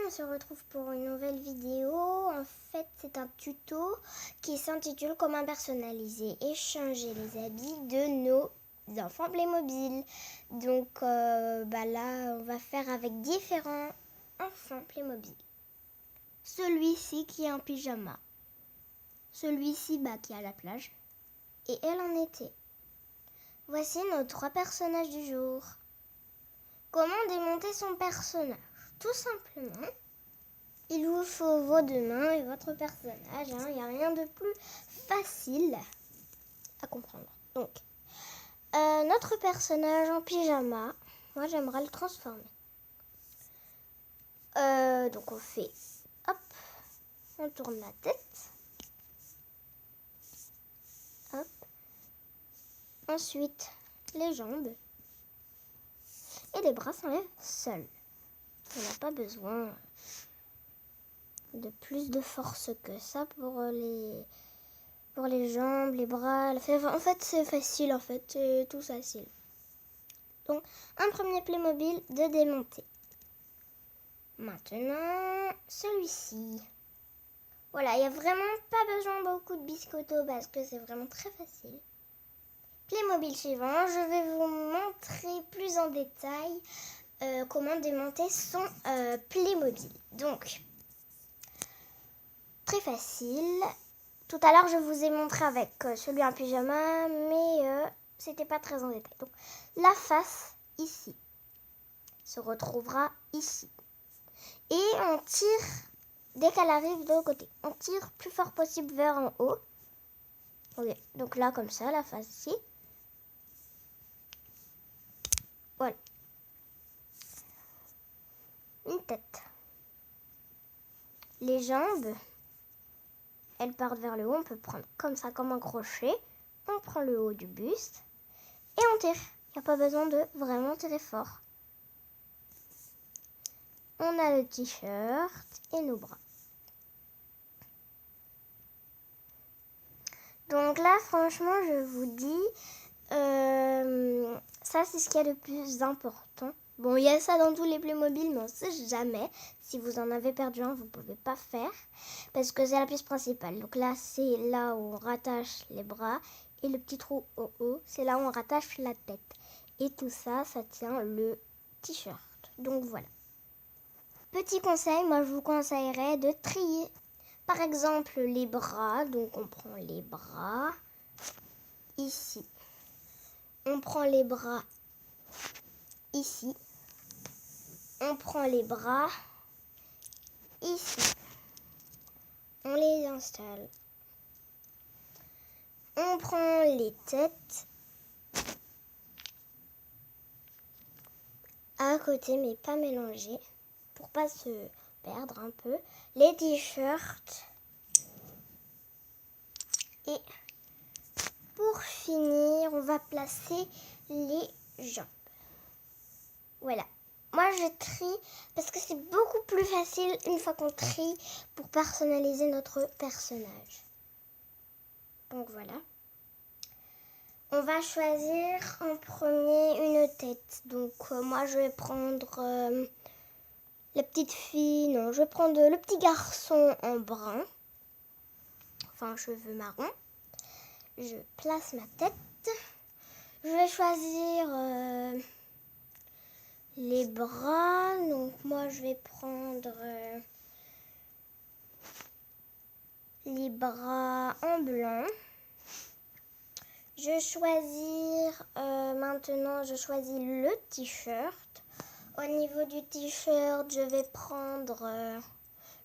on se retrouve pour une nouvelle vidéo. En fait, c'est un tuto qui s'intitule Comment personnaliser et changer les habits de nos enfants Playmobil. Donc là, on va faire avec différents enfants Playmobil. Celui-ci qui est en pyjama. Celui-ci qui est à la plage. Et elle en été. Voici nos 3 personnages du jour. Comment démonter son personnage? Tout simplement, il vous faut vos 2 mains et votre personnage. Il n'y a rien de plus facile à comprendre. Donc, notre personnage en pyjama, moi j'aimerais le transformer. Donc on fait, hop, on tourne la tête. Hop. Ensuite, les jambes. Et les bras s'enlèvent seuls. On n'a pas besoin de plus de force que ça pour les jambes, les bras. En fait, c'est facile, c'est tout facile. Donc, un premier Playmobil de démonter. Maintenant, celui-ci. Voilà, il n'y a vraiment pas besoin de beaucoup de biscotto parce que c'est vraiment très facile. Playmobil suivant, je vais vous montrer plus en détail comment démonter son Playmobil. Donc, très facile. Tout à l'heure, je vous ai montré avec celui en pyjama, mais c'était pas très en détail. Donc, la face, ici, se retrouvera ici. Et on tire, dès qu'elle arrive de l'autre côté, on tire plus fort possible vers en haut. Okay. Donc là, comme ça, la face ici. Voilà. Une tête. Les jambes, elles partent vers le haut. On peut prendre comme ça, comme un crochet. On prend le haut du buste et on tire. Il n'y a pas besoin de vraiment tirer fort. On a le t-shirt et nos bras. Donc là, franchement, je vous dis, ça c'est ce qu'il y a de plus important. Bon, il y a ça dans tous les Playmobil, mais on ne sait jamais. Si vous en avez perdu un, vous ne pouvez pas faire. Parce que c'est la pièce principale. Donc là, c'est là où on rattache les bras. Et le petit trou au haut, c'est là où on rattache la tête. Et tout ça, ça tient le t-shirt. Donc voilà. Petit conseil, moi je vous conseillerais de trier. Par exemple, les bras. Donc on prend les bras ici. On prend les bras ici. On prend les bras ici. On les installe. On prend les têtes à côté, mais pas mélangées, pour pas se perdre un peu. Les t-shirts. Et pour finir, on va placer les jambes. Voilà. Moi, je trie parce que c'est beaucoup plus facile une fois qu'on trie pour personnaliser notre personnage. Donc voilà. On va choisir en premier une tête. Donc moi, je vais prendre la petite fille. Non, je vais prendre le petit garçon en brun. Enfin, cheveux marron. Je place ma tête. Je vais choisir les bras. Donc moi, je vais prendre les bras en blanc. Je choisir maintenant, je choisis le t-shirt. Au niveau du t-shirt, je vais prendre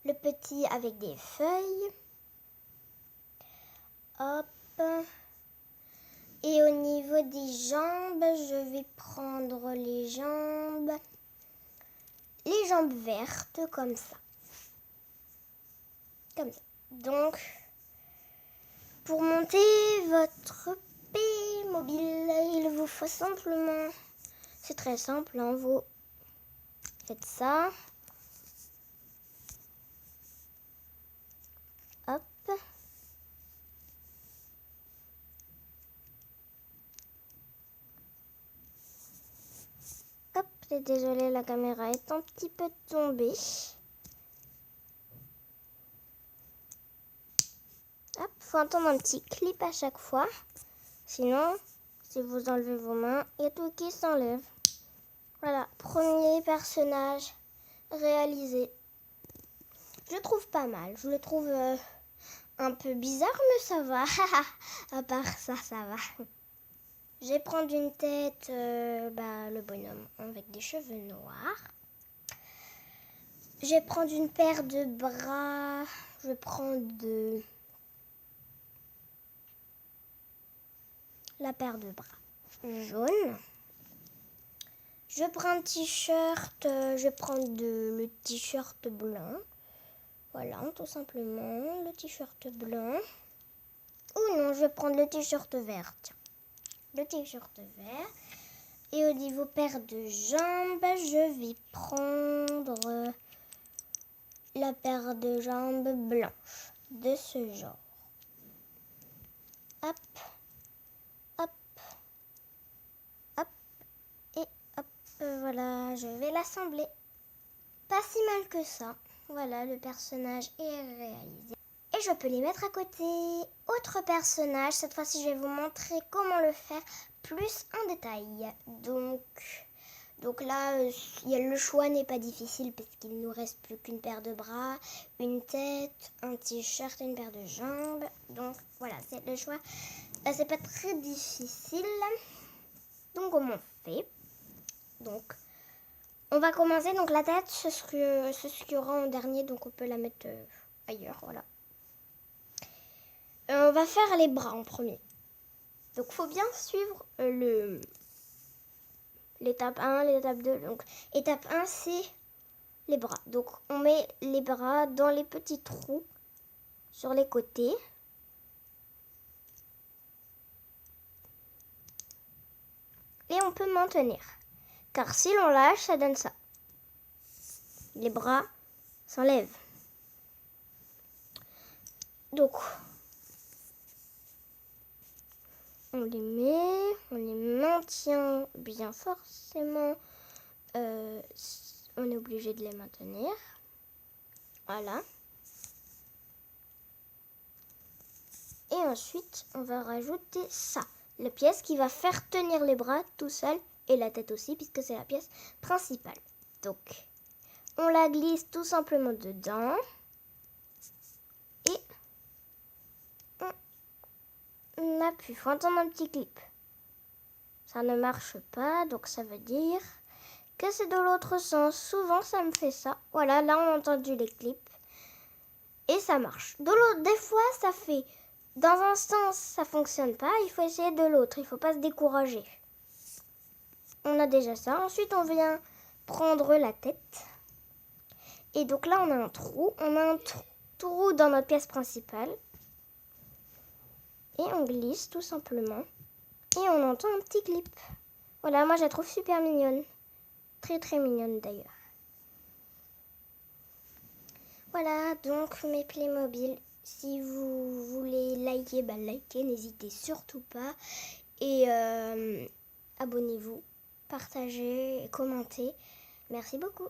le petit avec des feuilles. Hop. Et au niveau des jambes, je vais prendre les jambes vertes comme ça. Comme ça. Donc, pour monter votre Playmobil, il vous faut simplement, c'est très simple, hein, vous faites ça. Hop. Hop, désolée, la caméra est un petit peu tombée. faut entendre un petit clip à chaque fois. Sinon, si vous enlevez vos mains, il y a tout qui s'enlève. Voilà, premier personnage réalisé. Je le trouve pas mal. Je le trouve un peu bizarre, mais ça va. À part ça, ça va. Je vais prendre une tête, le bonhomme avec des cheveux noirs. Je vais prendre une paire de bras. Je vais prendre la paire de bras jaune. Je prends un t-shirt. Je vais prendre le t-shirt blanc. Voilà, tout simplement, le t-shirt blanc. Ou non, je vais prendre le t-shirt vert. Tiens. Le t-shirt vert. Et au niveau paire de jambes, je vais prendre la paire de jambes blanches de ce genre. Hop, hop, hop et hop. Voilà, je vais l'assembler. Pas si mal que ça. Voilà, le personnage est réalisé. Et je peux les mettre à côté. Autre personnage, cette fois-ci je vais vous montrer comment le faire plus en détail. Donc là, le choix n'est pas difficile parce qu'il ne nous reste plus qu'une paire de bras, une tête, un t-shirt et une paire de jambes. Donc voilà, c'est le choix. C'est pas très difficile. Donc comment on fait? Donc on va commencer. Donc la tête, c'est ce qu'il y aura en dernier, donc on peut la mettre ailleurs, voilà. On va faire les bras en premier. Donc il faut bien suivre l'étape 1, l'étape 2. Donc étape 1, c'est les bras. Donc on met les bras dans les petits trous sur les côtés. Et on peut maintenir. Car si l'on lâche, ça donne ça. Les bras s'enlèvent. Donc on les maintient bien forcément. On est obligé de les maintenir. Voilà. Et ensuite, on va rajouter ça. La pièce qui va faire tenir les bras tout seul et la tête aussi puisque c'est la pièce principale. Donc, on la glisse tout simplement dedans. Et on appuie. Il faut entendre un petit clip. Ça ne marche pas, donc ça veut dire que c'est de l'autre sens. Souvent, ça me fait ça. Voilà, là, on a entendu les clips. Et ça marche. Des fois, ça fait... Dans un sens, ça fonctionne pas. Il faut essayer de l'autre. Il ne faut pas se décourager. On a déjà ça. Ensuite, on vient prendre la tête. Et donc là, on a un trou. On a un trou dans notre pièce principale. Et on glisse tout simplement. Et on entend un petit clip. Voilà, moi, je la trouve super mignonne. Très, très mignonne d'ailleurs. Voilà, donc mes Playmobil. Si vous voulez liker, likez, n'hésitez surtout pas. Et abonnez-vous, partagez, commentez. Merci beaucoup.